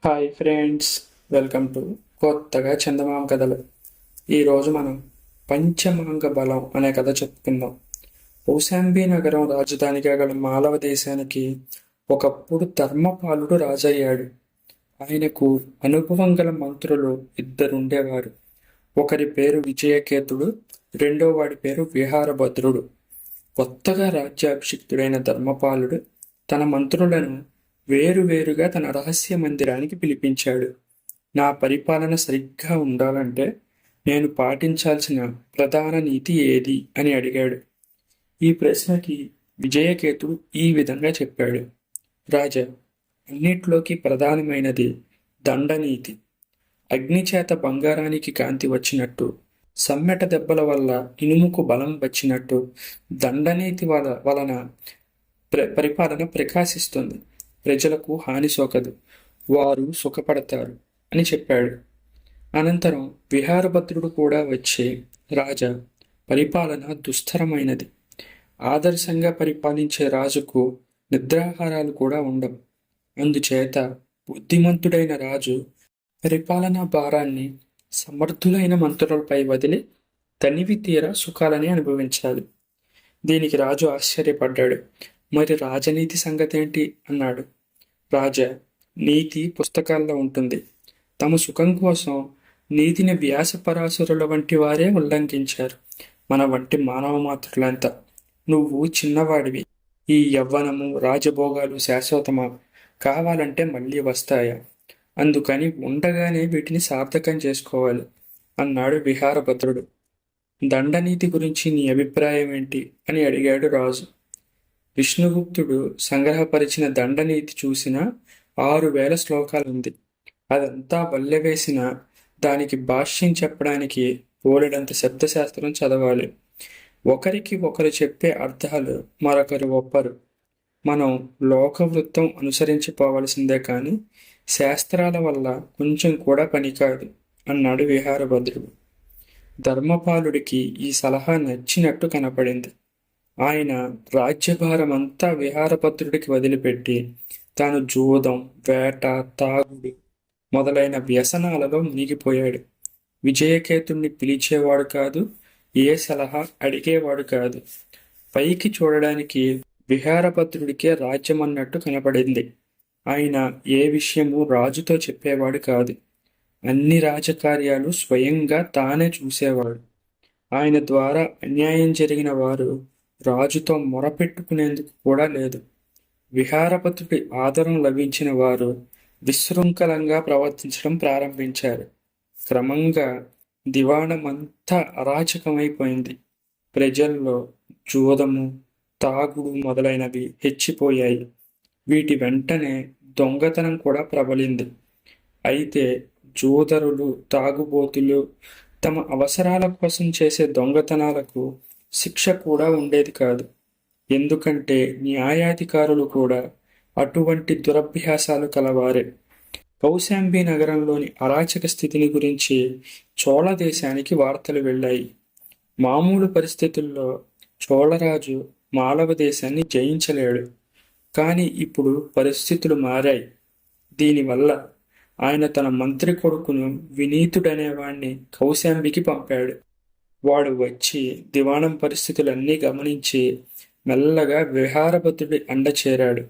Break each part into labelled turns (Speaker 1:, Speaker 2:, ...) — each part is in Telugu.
Speaker 1: హాయ్ ఫ్రెండ్స్, వెల్కమ్ టు కొత్తగా చందమామ కథలు. ఈరోజు మనం పంచమాంగ బలం అనే కథ చెప్పుకుందాం. కౌశాంబి నగరం రాజధానిగా గల మాలవ దేశానికి ఒకప్పుడు ధర్మపాలుడు రాజయ్యాడు. ఆయనకు అనుభవం గల మంత్రులు ఇద్దరుండేవారు. ఒకరి పేరు విజయకేతుడు, రెండో వాడి పేరు విహారభద్రుడు. కొత్తగా రాజ్యాభిషిక్తుడైన ధర్మపాలుడు తన మంత్రులను వేరువేరుగా తన రహస్య మందిరానికి పిలిపించాడు. నా పరిపాలన సరిగ్గా ఉండాలంటే నేను పాటించాల్సిన ప్రధాన నీతి ఏది అని అడిగాడు. ఈ ప్రశ్నకి విజయకేతుడు ఈ విధంగా చెప్పాడు. రాజా, అన్నిట్లోకి ప్రధానమైనది దండనీతి. అగ్నిచేత బంగారానికి కాంతి వచ్చినట్టు, సమ్మెట దెబ్బల వల్ల ఇనుముకు బలం వచ్చినట్టు దండనీతి వలన పరిపాలన ప్రకాశిస్తుంది. ప్రజలకు హాని సోకదు, వారు సుఖపడతారు అని చెప్పాడు. అనంతరం విహారభద్రుడు కూడా వచ్చి, రాజా, పరిపాలన దుస్తరమైనది. ఆదర్శంగా పరిపాలించే రాజుకు నిద్రాహారాలు కూడా ఉండవు. అందుచేత బుద్ధిమంతుడైన రాజు పరిపాలనా భారాన్ని సమర్థులైన మంత్రులపై వదిలి తనివి తీరా సుఖాలని అనుభవించాలి. దీనికి రాజు ఆశ్చర్యపడ్డాడు. మరి రాజనీతి సంగతేంటి అన్నాడు. రాజా, నీతి పుస్తకాల్లో ఉంటుంది. తమ సుఖం కోసం నీతిని వ్యాసపరాశరుల వంటి వారే ఉల్లంఘించారు. మన వంటి మానవ మాత్రులంతా. నువ్వు చిన్నవాడివి. ఈ యవ్వనము రాజభోగాలు శాశ్వతమా? కావాలంటే మళ్ళీ వస్తాయా? అందుకని ఉండగానే వీటిని సార్థకం చేసుకోవాలి అన్నాడు విహారభద్రుడు. దండనీతి గురించి నీ అభిప్రాయం ఏంటి అని అడిగాడు రాజు. విష్ణుగుప్తుడు సంగ్రహపరిచిన దండనీతి చూసిన 6,000 శ్లోకాలుంది. అదంతా బల్లెవేసిన దానికి భాష్యం చెప్పడానికి పోలెడంత శబ్దశాస్త్రం చదవాలి. ఒకరికి ఒకరు చెప్పే అర్థాలు మరొకరు ఒప్పరు. మనం లోకవృత్తం అనుసరించిపోవలసిందే కానీ శాస్త్రాల వల్ల కొంచెం కూడా పని కాదు అన్నాడు విహారభద్రుడు. ధర్మపాలుడికి ఈ సలహా నచ్చినట్టు కనపడింది. ఆయన రాజ్యభారమంతా విహారభద్రుడికి వదిలిపెట్టి తాను జూదం, వేట, తాగుడు మొదలైన వ్యసనాలలో మునిగిపోయాడు. విజయకేతుణ్ణి పిలిచేవాడు కాదు, ఏ సలహా అడిగేవాడు కాదు. పైకి చూడడానికి విహారభద్రుడికే రాజ్యం అన్నట్టు కనపడింది. ఆయన ఏ విషయము రాజుతో చెప్పేవాడు కాదు. అన్ని రాజకార్యాలు స్వయంగా తానే చూసేవాడు. ఆయన ద్వారా అన్యాయం జరిగిన వారు రాజుతో మొరపెట్టుకునేందుకు కూడా లేదు. విహారభద్రుడి ఆదరణ లభించిన వారు విశృంఖలంగా ప్రవర్తించడం ప్రారంభించారు. క్రమంగా దివాణమంతా అరాచకమైపోయింది. ప్రజల్లో జూదము, తాగుడు మొదలైనవి హెచ్చిపోయాయి. వీటి వెంటనే దొంగతనం కూడా ప్రబలింది. అయితే జూదరులు, తాగుబోతులు తమ అవసరాల కోసం చేసే దొంగతనాలకు శిక్ష కూడా ఉండేది కాదు. ఎందుకంటే న్యాయాధికారులు కూడా అటువంటి దురభ్యాసాలు కలవారే. కౌశాంబి నగరంలోని అరాచక స్థితిని గురించి చోళ దేశానికి వార్తలు వెళ్ళాయి. మామూలు పరిస్థితుల్లో చోళరాజు మాలవ దేశాన్ని జయించలేడు. కానీ ఇప్పుడు పరిస్థితులు మారాయి. దీనివల్ల ఆయన తన మంత్రి కొడుకును వినీతుడనేవాణ్ణి కౌశాంబికి పంపాడు. వాడు వచ్చి దివాణం పరిస్థితులన్నీ గమనించి మెల్లగా విహారభద్రుడి అండ చేరాడు.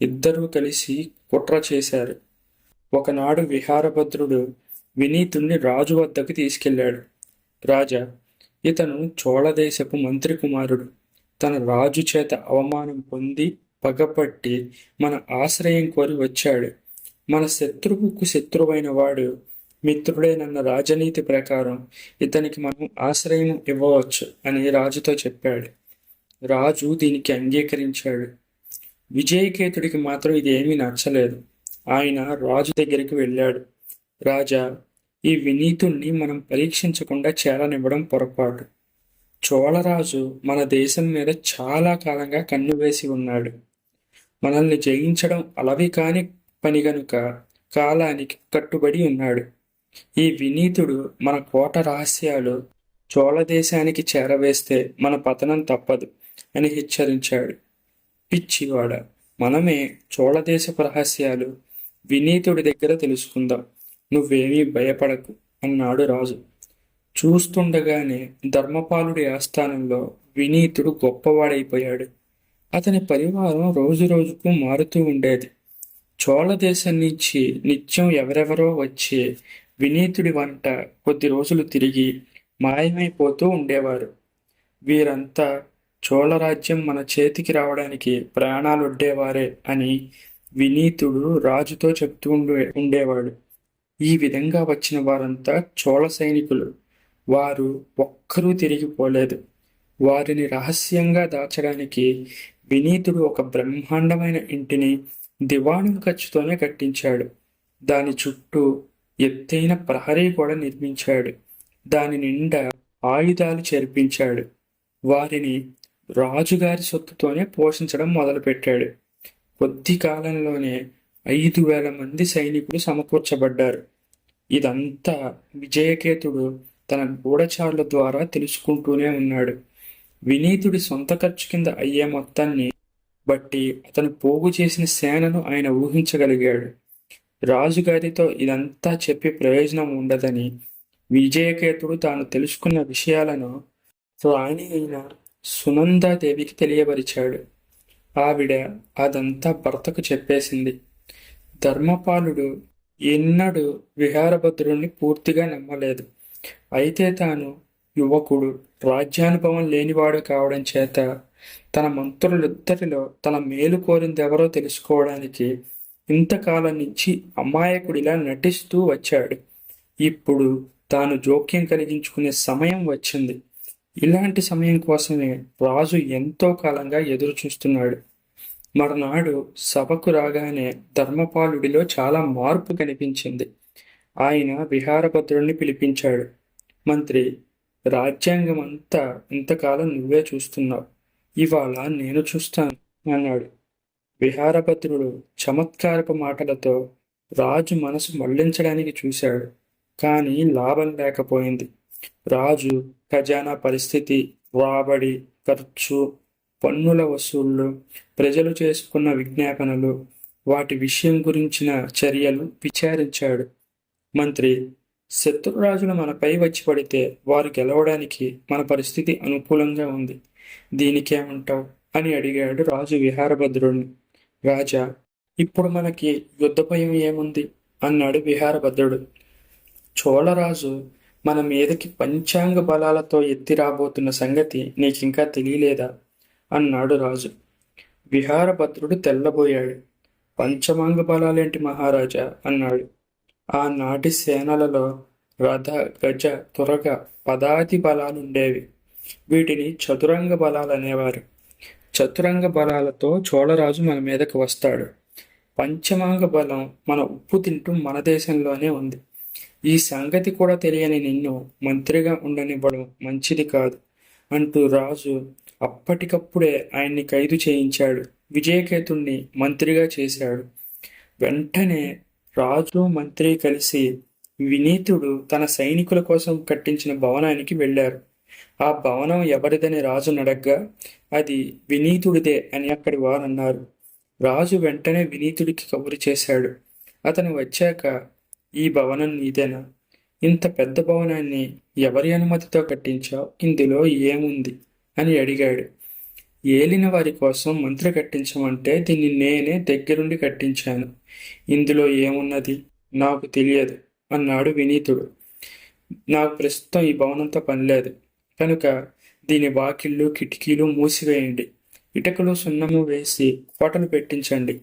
Speaker 1: ఇద్దరూ కలిసి కుట్ర చేశారు. ఒకనాడు విహారభద్రుడు వినీతుణ్ణి రాజు వద్దకు తీసుకెళ్లాడు. రాజా, ఇతను చోళదేశపు మంత్రి కుమారుడు. తన రాజు చేత అవమానం పొంది పగపట్టి మన ఆశ్రయం కోరి వచ్చాడు. మన శత్రువుకు శత్రువైన వాడు మిత్రుడేనన్న రాజనీతి ప్రకారం ఇతనికి మనం ఆశ్రయం ఇవ్వవచ్చు అని రాజుతో చెప్పాడు. రాజు దీనికి అంగీకరించాడు. విజయకేతుడికి మాత్రం ఇదేమీ నచ్చలేదు. ఆయన రాజు దగ్గరికి వెళ్ళాడు. రాజా, ఈ వినీతుణ్ణి మనం పరీక్షించకుండా చేరనివ్వడం పొరపాటు. చోళరాజు మన దేశం మీద చాలా కాలంగా కన్ను వేసి ఉన్నాడు. మనల్ని జయించడం అలవి కాని పని గనుక కాలానికి కట్టుబడి ఉన్నాడు. ఈ వినీతుడు మన కోట రహస్యాలు చోళదేశానికి చేరవేస్తే మన పతనం తప్పదు అని హెచ్చరించాడు. పిచ్చివాడ, మనమే చోళదేశపు రహస్యాలు వినీతుడి దగ్గర తెలుసుకుందాం. నువ్వేమీ భయపడకు అన్నాడు రాజు. చూస్తుండగానే ధర్మపాలుడి ఆస్థానంలో వినీతుడు గొప్పవాడైపోయాడు. అతని పరివారం రోజురోజుకు మారుతూ ఉండేది. చోళ దేశం నుంచి నిత్యం ఎవరెవరో వచ్చి వినీతుడి వంట కొద్ది రోజులు తిరిగి మాయమైపోతూ ఉండేవారు. వీరంతా చోళరాజ్యం మన చేతికి రావడానికి ప్రాణాలొడ్డేవారే అని వినీతుడు రాజుతో చెప్తూ ఉండేవాడు. ఈ విధంగా వచ్చిన వారంతా చోళ సైనికులు. వారు ఒక్కరూ తిరిగిపోలేదు. వారిని రహస్యంగా దాచడానికి వినీతుడు ఒక బ్రహ్మాండమైన ఇంటిని దివాణం ఖర్చుతోనే కట్టించాడు. దాని చుట్టూ ఎత్తైన ప్రహరీ గోడ నిర్మించాడు. దాని నిండా ఆయుధాలు చేర్పించాడు. వారిని రాజుగారి సొత్తుతోనే పోషించడం మొదలుపెట్టాడు. కొద్ది కాలంలోనే 5,000 మంది సైనికులు సమకూర్చబడ్డారు. ఇదంతా విజయకేతుడు తన గూఢచారుల ద్వారా తెలుసుకుంటూనే ఉన్నాడు. వినీతుడి సొంత ఖర్చు కింద అయ్యే మొత్తాన్ని బట్టి అతను పోగు చేసిన సేనను ఆయన ఊహించగలిగాడు. రాజుగారితో ఇదంతా చెప్పి ప్రయోజనం ఉండదని విజయకేతుడు తాను తెలుసుకున్న విషయాలను రాణి అయిన సునందాదేవికి తెలియపరిచాడు. ఆవిడ అదంతా భర్తకు చెప్పేసింది. ధర్మపాలుడు ఎన్నడూ విహారభద్రుణ్ణి పూర్తిగా నమ్మలేదు. అయితే తాను యువకుడు, రాజ్యానుభవం లేనివాడు కావడం చేత తన మంత్రులిద్దరిలో తన మేలు కోరిందెవరో తెలుసుకోవడానికి ఇంతకాలం నుంచి అమాయకుడిలా నటిస్తూ వచ్చాడు. ఇప్పుడు తాను జోక్యం కలిగించుకునే సమయం వచ్చింది. ఇలాంటి సమయం కోసమే రాజు ఎంతో కాలంగా ఎదురు చూస్తున్నాడు. మరునాడు సభకు రాగానే ధర్మపాలుడిలో చాలా మార్పు కనిపించింది. ఆయన విహారభద్రుణ్ణి పిలిపించాడు. మంత్రి, రాజ్యాంగం అంతా ఇంతకాలం నువ్వే చూస్తున్నావు. ఇవాళ నేను చూస్తాను అన్నాడు. విహారభద్రుడు చమత్కారపు మాటలతో రాజు మనసు మళ్లించడానికి చూశాడు. కానీ లాభం లేకపోయింది. రాజు ఖజానా పరిస్థితి, రాబడి, ఖర్చు, పన్నుల వసూళ్లు, ప్రజలు చేసుకున్న విజ్ఞాపనలు, వాటి విషయం గురించిన చర్యలు విచారించాడు. మంత్రి, శత్రురాజులు మనపై వచ్చి పడితే వారు గెలవడానికి మన పరిస్థితి అనుకూలంగా ఉంది. దీనికేమంటావు అని అడిగాడు రాజు విహారభద్రుడిని. రాజా, ఇప్పుడు మనకి యుద్ధ భయం ఏముంది అన్నాడు విహారభద్రుడు. చోళరాజు మన మీదకి పంచాంగ బలాలతో ఎత్తి రాబోతున్న సంగతి నీకింకా తెలియలేదా అన్నాడు రాజు. విహారభద్రుడు తెల్లబోయాడు. పంచమాంగ బలాలేంటి మహారాజా అన్నాడు. ఆనాటి సేనలలో రథ, గజ, తురగ, పదాతి బలాలుండేవి. వీటిని చతురంగ బలాలనేవారు. చతురంగ బలాలతో చోళరాజు మన మీదకు వస్తాడు. పంచమాంగ బలం మన ఉప్పు తింటూ మన దేశంలోనే ఉంది. ఈ సంగతి కూడా తెలియని నిన్ను మంత్రిగా ఉండనివ్వడం మంచిది కాదు అంటూ రాజు అప్పటికప్పుడే ఆయన్ని ఖైదు చేయించాడు. విజయకేతుణ్ణి మంత్రిగా చేశాడు. వెంటనే రాజు, మంత్రి కలిసి వినీతుడు తన సైనికుల కోసం కట్టించిన భవనానికి వెళ్ళారు. ఆ భవనం ఎవరిదని రాజు అడగ్గా అది వినీతుడిదే అని అక్కడి వారు అన్నారు. రాజు వెంటనే వినీతుడికి కబురు చేశాడు. అతను వచ్చాక, ఈ భవనం నీదేనా? ఇంత పెద్ద భవనాన్ని ఎవరి అనుమతితో కట్టించావు? ఇందులో ఏముంది అని అడిగాడు. ఏలిన వారి కోసం మంత్రి కట్టించమంటే దీన్ని నేనే దగ్గరుండి కట్టించాను. ఇందులో ఏమున్నది నాకు తెలియదు అన్నాడు వినీతుడు. నాకు ప్రస్తుతం ఈ భవనంతో పనిలేదు కనుక దీని వాకిళ్ళు, కిటికీలు మూసివేయండి. ఇటుకలు, సున్నము వేసి కోటలు పెట్టించండి.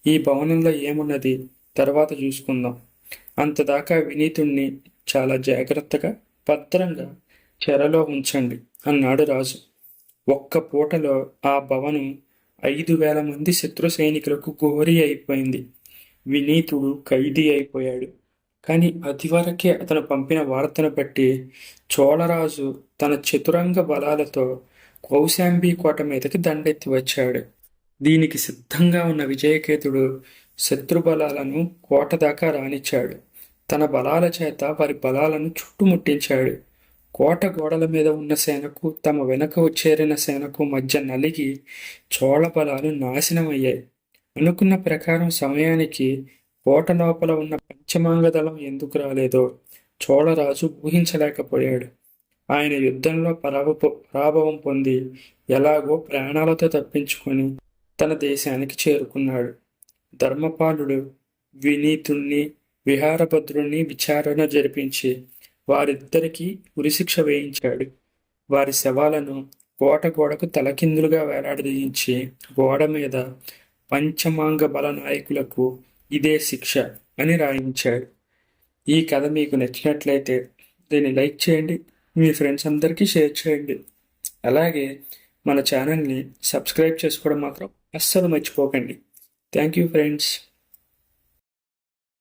Speaker 1: ఈ భవనంలో ఏమున్నది తర్వాత చూసుకుందాం. అంతదాకా వినీతుణ్ణి చాలా జాగ్రత్తగా, భద్రంగా చెరలో ఉంచండి అన్నాడు రాజు. ఒక్క పూటలో ఆ భవనం 5,000 మంది శత్రు సైనికులకు గోరి అయిపోయింది. వినీతుడు ఖైదీ అయిపోయాడు. కానీ అదివరకే అతను పంపిన వార్తను బట్టి చోళరాజు తన చతురంగ బలాలతో కౌశాంబి కోట మీదకి దండెత్తి వచ్చాడు. దీనికి సిద్ధంగా ఉన్న విజయకేతుడు శత్రు బలాలను కోట దాకా రానిచ్చాడు. తన బలాల చేత వారి బలాలను చుట్టుముట్టించాడు. కోట గోడల మీద ఉన్న సేనకు, తమ వెనక చేరిన సేనకు మధ్య నలిగి చోళ బలాలు నాశనమయ్యాయి. అనుకున్న ప్రకారం సమయానికి కోట లోపల ఉన్న పంచమాంగ దళం ఎందుకు రాలేదో చోళరాజు ఊహించలేకపోయాడు. ఆయన యుద్ధంలో పరాభవం పొంది ఎలాగో ప్రాణాలతో తప్పించుకొని తన దేశానికి చేరుకున్నాడు. ధర్మపాలుడు వినీతుణ్ణి విహారభద్రుణ్ణి విచారణ జరిపించి వారిద్దరికీ ఉరిశిక్ష వేయించాడు. వారి శవాలను కోట గోడకు తలకిందులుగా వేలాడదీయించి గోడ మీద పంచమాంగ బల నాయకులకు ఇదే శిక్ష అని రాయించాడు. ఈ కథ మీకు నచ్చినట్లయితే దీన్ని లైక్ చేయండి, మీ ఫ్రెండ్స్ అందరికీ షేర్ చేయండి. అలాగే మన ఛానల్ని సబ్స్క్రైబ్ చేసుకోవడం మాత్రం అస్సలు మర్చిపోకండి. Thank you friends.